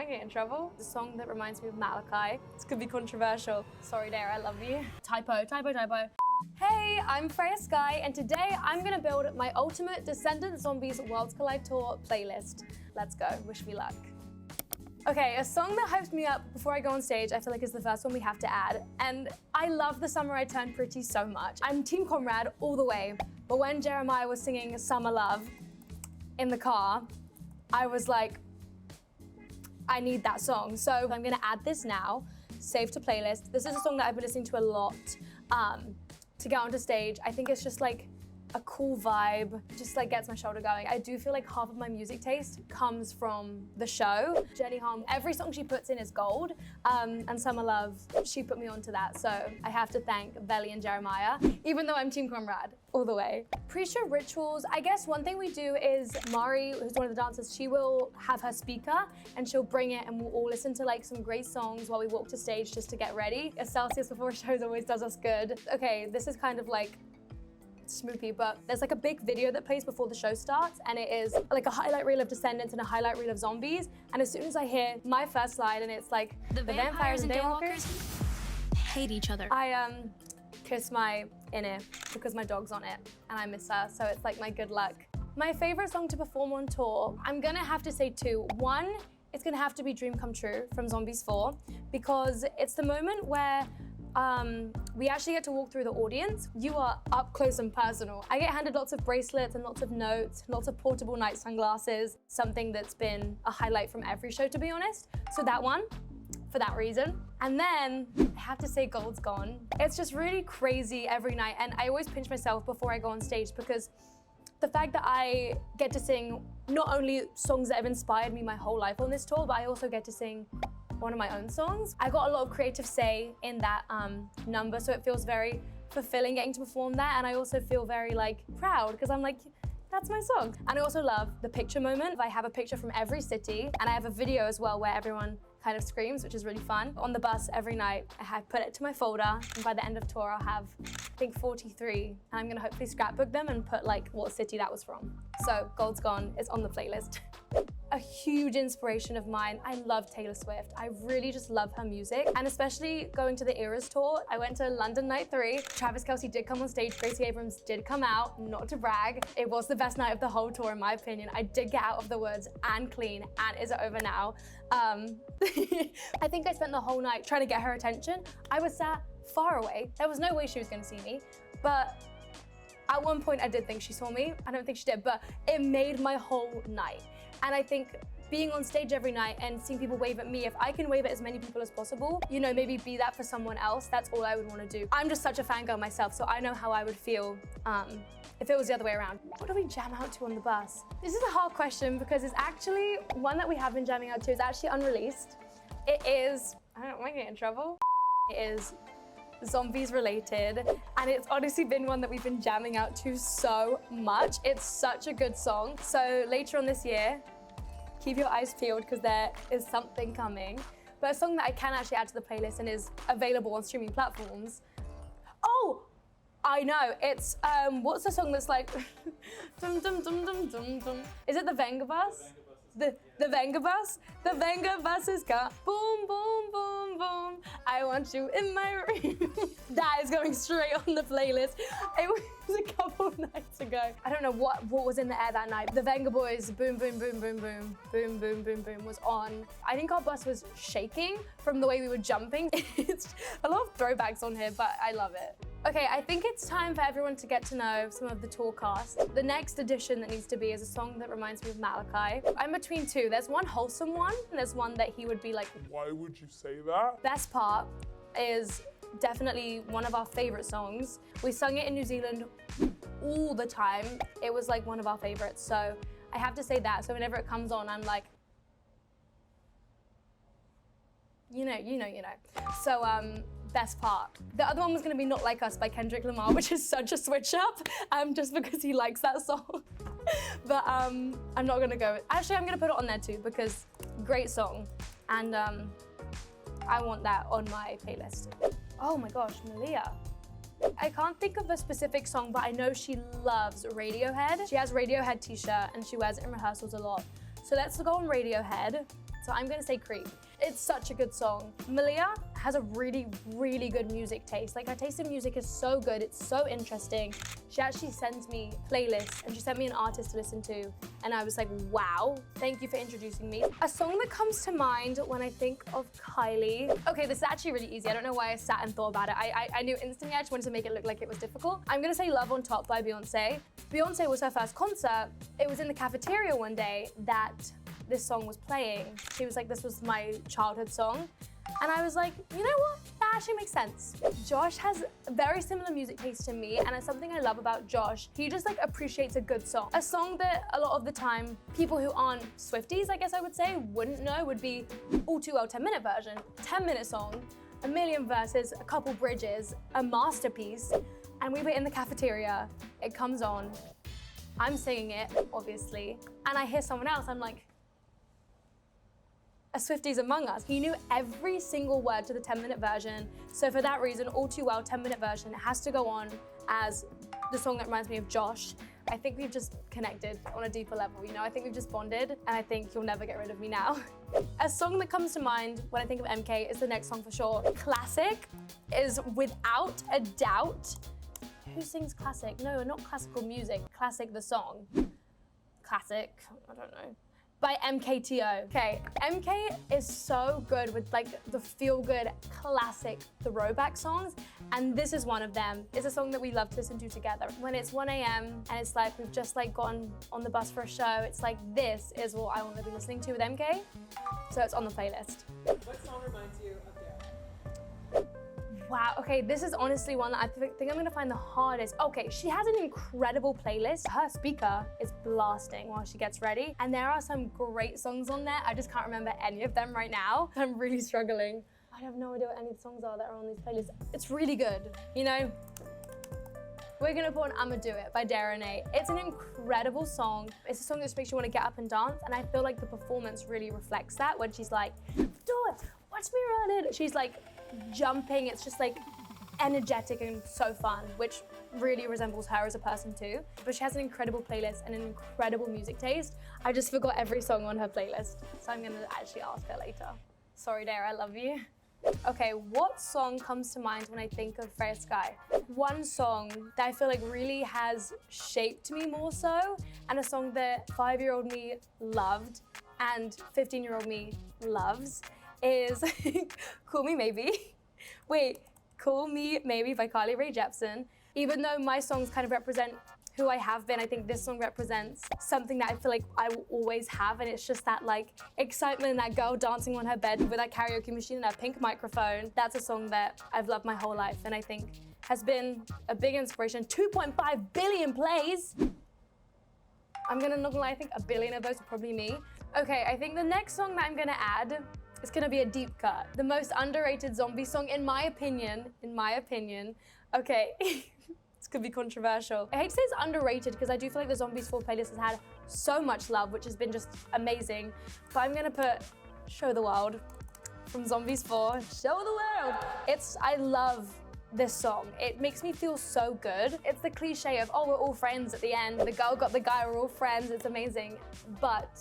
might get in trouble. The song that reminds me of Malachi. This could be controversial. Sorry, Dara, I love you. Typo. Hey, I'm Freya Skye, and today I'm gonna build my ultimate Descendants Zombies Worlds Collide Tour playlist. Let's go, wish me luck. Okay, a song that hypes me up before I go on stage, I feel like is the first one we have to add. And I love The Summer I Turned Pretty so much. I'm Team Comrade all the way, but when Jeremiah was singing Summer Love in the car, I was like, I need that song. So I'm gonna add this now, save to playlist. This is a song that I've been listening to a lot to get onto stage. I think it's just like a cool vibe, just like gets my shoulder going. I do feel like half of my music taste comes from the show. Jenny Han, every song she puts in is gold, and Summer Love, she put me onto that. So I have to thank Belly and Jeremiah, even though I'm Team Comrade all the way. Pre-show rituals, I guess one thing we do is Mari, who's one of the dancers, she will have her speaker and she'll bring it and we'll all listen to like some great songs while we walk to stage just to get ready. Celsius before shows always does us good. Okay, this is kind of like smoopy, but there's like a big video that plays before the show starts, and it is like a highlight reel of Descendants and a highlight reel of Zombies. And as soon as I hear my first slide and it's like the vampires and daywalkers hate each other. I kiss my in-ear because my dog's on it and I miss her, so it's like my good luck. My favorite song to perform on tour, I'm gonna have to say two. One, it's gonna have to be Dream Come True from Zombies 4, because it's the moment where we actually get to walk through the audience. You are up close and personal. I get handed lots of bracelets and lots of notes, lots of portable night sunglasses, something that's been a highlight from every show, to be honest. So that one, for that reason. And then I have to say Gold's Gone. It's just really crazy every night, and I always pinch myself before I go on stage, because the fact that I get to sing not only songs that have inspired me my whole life on this tour, but I also get to sing one of my own songs. I got a lot of creative say in that number, so it feels very fulfilling getting to perform that, and I also feel very like proud because I'm like, that's my song. And I also love the picture moment. I have a picture from every city, and I have a video as well where everyone kind of screams, which is really fun. On the bus every night, I put it to my folder, and by the end of tour, I'll have, I think, 43, and I'm gonna hopefully scrapbook them and put like what city that was from. So Gold's Gone is on the playlist. A huge inspiration of mine, I love Taylor Swift. I really just love her music, and especially going to the Eras tour. I went to London night 3. Travis Kelce did come on stage, Gracie Abrams did come out, not to brag. It was the best night of the whole tour in my opinion. I did get out of the woods and clean, and Is It Over Now? I think I spent the whole night trying to get her attention. I was sat far away. There was no way she was gonna see me, but at one point I did think she saw me. I don't think she did, but it made my whole night. And I think being on stage every night and seeing people wave at me, if I can wave at as many people as possible, you know, maybe be that for someone else, that's all I would want to do. I'm just such a fangirl myself, so I know how I would feel if it was the other way around. What do we jam out to on the bus? This is a hard question because it's actually one that we have been jamming out to. It's actually unreleased. It is, I don't want to get in trouble. It is Zombies related, and it's honestly been one that we've been jamming out to so much. It's such a good song. So later on this year, keep your eyes peeled because there is something coming. But a song that I can actually add to the playlist and is available on streaming platforms. Oh, I know, it's, what's the song that's like, dum dum dum dum dum dum. Is it the Venga Bus? The Venga Bus? The Venga Bus is gone. Boom, boom, boom, boom. I want you in my room. That is going straight on the playlist. It was a couple of nights ago. I don't know what was in the air that night. The Venga Boys, boom, boom, boom, boom, boom, boom, boom, boom, boom was on. I think our bus was shaking from the way we were jumping. It's a lot of throwbacks on here, but I love it. Okay, I think it's time for everyone to get to know some of the tour cast. The next addition that needs to be is a song that reminds me of Malachi. I'm between two. There's one wholesome one, and there's one that he would be like, why would you say that? Best Part is definitely one of our favorite songs. We sung it in New Zealand all the time. It was like one of our favorites, so I have to say that. So whenever it comes on, I'm like, you know. So, Best Part. The other one was gonna be Not Like Us by Kendrick Lamar, which is such a switch up, just because he likes that song. But I'm not gonna go. Actually, I'm gonna put it on there too, because great song. And I want that on my playlist. Oh my gosh, Malia. I can't think of a specific song, but I know she loves Radiohead. She has Radiohead t-shirt and she wears it in rehearsals a lot. So let's go on Radiohead. So I'm gonna say Creep. It's such a good song. Malia has a really, really good music taste. Like her taste in music is so good, it's so interesting. She actually sends me playlists and she sent me an artist to listen to. And I was like, wow, thank you for introducing me. A song that comes to mind when I think of Kylie. Okay, this is actually really easy. I don't know why I sat and thought about it. I knew instantly, I just wanted to make it look like it was difficult. I'm gonna say Love on Top by Beyonce. Beyonce was her first concert. It was in the cafeteria one day that this song was playing. She was like, this was my childhood song. And I was like, you know what? That actually makes sense. Josh has very similar music taste to me, and it's something I love about Josh. He just like appreciates a good song. A song that a lot of the time, people who aren't Swifties, I guess I would say, wouldn't know would be All Too Well 10-minute version. 10-minute song, a million verses, a couple bridges, a masterpiece. And we were in the cafeteria, it comes on, I'm singing it, obviously, and I hear someone else, I'm like, a Swifties among us. He knew every single word to the 10-minute version. So for that reason, All Too Well 10-minute version has to go on as the song that reminds me of Josh. I think we've just connected on a deeper level, you know? I think we've just bonded, and I think you'll never get rid of me now. A song that comes to mind when I think of MK is the next song for sure. Classic is without a doubt. Who sings Classic? No, not classical music. Classic, the song. Classic, I don't know. By MKTO. Okay, MK is so good with like the feel-good classic throwback songs, and this is one of them. It's a song that we love to listen to together. When it's 1 a.m. and it's like we've just like gotten on the bus for a show, it's like this is what I want to be listening to with MK, so it's on the playlist. What song reminds you of Dara? Wow, okay, this is honestly one that I think I'm gonna find the hardest. Okay, she has an incredible playlist. Her speaker is blasting while she gets ready, and there are some great songs on there. I just can't remember any of them right now. I'm really struggling. I have no idea what any of the songs are that are on these playlists. It's really good, you know? We're gonna put on I'ma Do It by Dara. It's an incredible song. It's a song that just makes you wanna get up and dance, and I feel like the performance really reflects that when she's like, do it, watch me run it. She's like, jumping, it's just like energetic and so fun, which really resembles her as a person too. But she has an incredible playlist and an incredible music taste. I just forgot every song on her playlist, so I'm gonna actually ask her later. Sorry, Dara, I love you. Okay, what song comes to mind when I think of Freya Skye? One song that I feel like really has shaped me more so, and a song that 5-year-old me loved and 15-year-old me loves, is Call Me Maybe. Wait, Call Me Maybe by Carly Rae Jepsen. Even though my songs kind of represent who I have been, I think this song represents something that I feel like I will always have, and it's just that like excitement and that girl dancing on her bed with that karaoke machine and that pink microphone. That's a song that I've loved my whole life, and I think has been a big inspiration. 2.5 billion plays. I'm not gonna lie, I think a billion of those are probably me. Okay, I think the next song that I'm gonna add, it's gonna be a deep cut. The most underrated zombie song, in my opinion. Okay, this could be controversial. I hate to say it's underrated because I do feel like the Zombies 4 playlist has had so much love, which has been just amazing. But I'm gonna put Show the World from Zombies 4. Show the world. I love this song. It makes me feel so good. It's the cliche of, oh, we're all friends at the end. The girl got the guy, we're all friends. It's amazing. But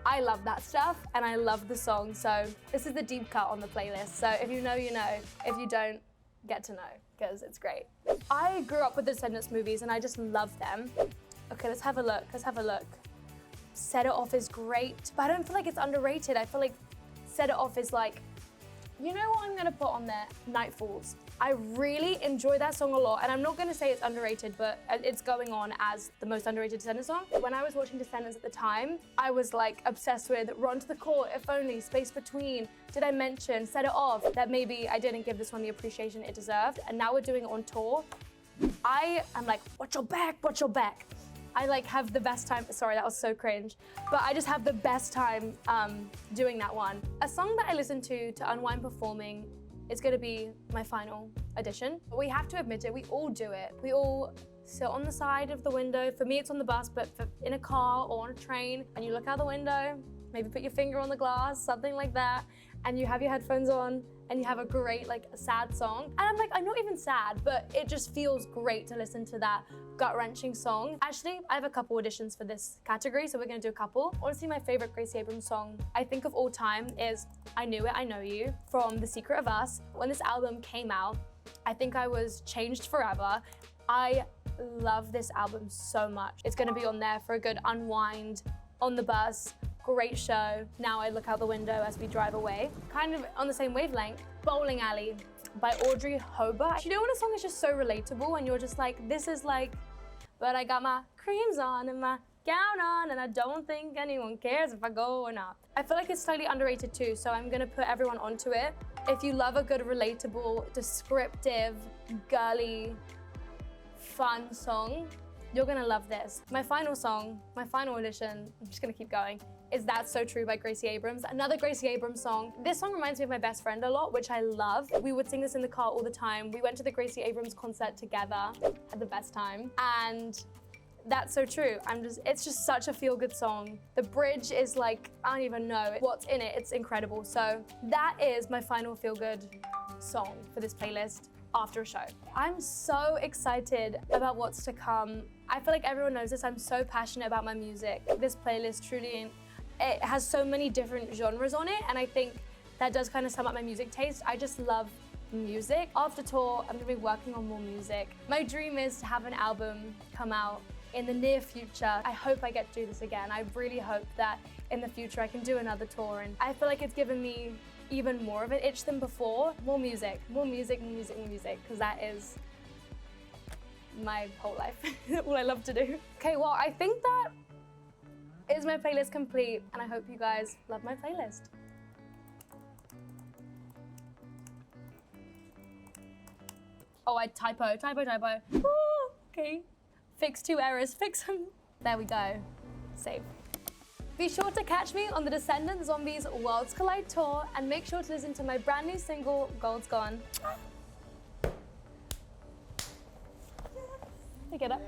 I love that stuff, and I love the song, so this is the deep cut on the playlist. So if you know, you know. If you don't, get to know, because it's great. I grew up with the Descendants movies, and I just love them. Okay, let's have a look. Set It Off is great, but I don't feel like it's underrated. I feel like Set It Off is like, you know what I'm gonna put on there? Night Falls. I really enjoy that song a lot, and I'm not gonna say it's underrated, but it's going on as the most underrated Descendants song. When I was watching Descendants at the time, I was like obsessed with Run to the Court, If Only, Space Between. Did I mention Set It Off? That maybe I didn't give this one the appreciation it deserved, and now we're doing it on tour. I'm like, watch your back, watch your back. I like have the best time, sorry, that was so cringe, but I just have the best time doing that one. A song that I listen to unwind performing is gonna be my final edition. We have to admit it, we all do it. We all sit on the side of the window. For me, it's on the bus, but in a car or on a train, and you look out the window, maybe put your finger on the glass, something like that, and you have your headphones on, and you have a great like sad song. And I'm like, I'm not even sad, but it just feels great to listen to that gut-wrenching song. Actually, I have a couple auditions for this category, so we're gonna do a couple. Honestly, my favorite Gracie Abrams song I think of all time is I Knew It, I Know You from The Secret of Us. When this album came out, I think I was changed forever. I love this album so much. It's gonna be on there for a good unwind on the bus. Great show. Now I look out the window as we drive away. Kind of on the same wavelength, Bowling Alley by Audrey Hobart. You know when a song is just so relatable and you're just like, this is like, but I got my creams on and my gown on and I don't think anyone cares if I go or not. I feel like it's slightly underrated too, so I'm gonna put everyone onto it. If you love a good, relatable, descriptive, girly, fun song, you're gonna love this. My final song, my final audition, I'm just gonna keep going, is That's So True by Gracie Abrams. Another Gracie Abrams song. This song reminds me of my best friend a lot, which I love. We would sing this in the car all the time. We went to the Gracie Abrams concert together, had the best time. And That's So True. It's just such a feel-good song. The bridge is like, I don't even know what's in it. It's incredible. So that is my final feel-good song for this playlist after a show. I'm so excited about what's to come. I feel like everyone knows this. I'm so passionate about my music. This playlist truly, it has so many different genres on it, and I think that does kind of sum up my music taste. I just love music. After tour, I'm gonna be working on more music. My dream is to have an album come out in the near future. I hope I get to do this again. I really hope that in the future I can do another tour, and I feel like it's given me even more of an itch than before. More music, more music, more music, more music, because that is my whole life, all I love to do. Okay, well, I think that is my playlist complete, and I hope you guys love my playlist. Oh, I typo. Ooh, okay. Fix 2 errors, fix them. There we go, save. Be sure to catch me on the Descendants Zombies Worlds Collide tour, and make sure to listen to my brand new single, Gold's Gone. Pick it up.